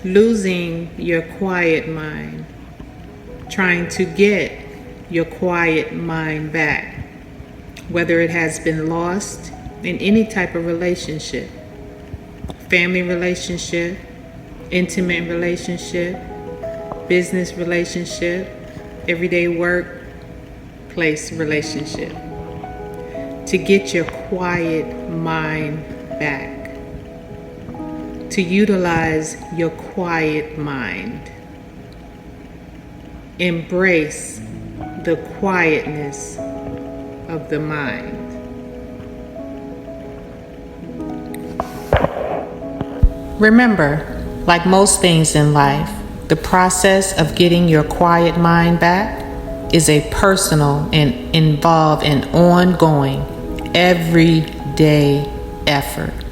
losing your quiet mind, trying to get your quiet mind back, whether it has been lost in any type of relationship, family relationship, intimate relationship, business relationship, everyday workplace relationship, to get your quiet mind back, to utilize your quiet mind. Embrace the quietness of the mind. Remember, like most things in life, the process of getting your quiet mind back is a personal and involved and ongoing, everyday effort.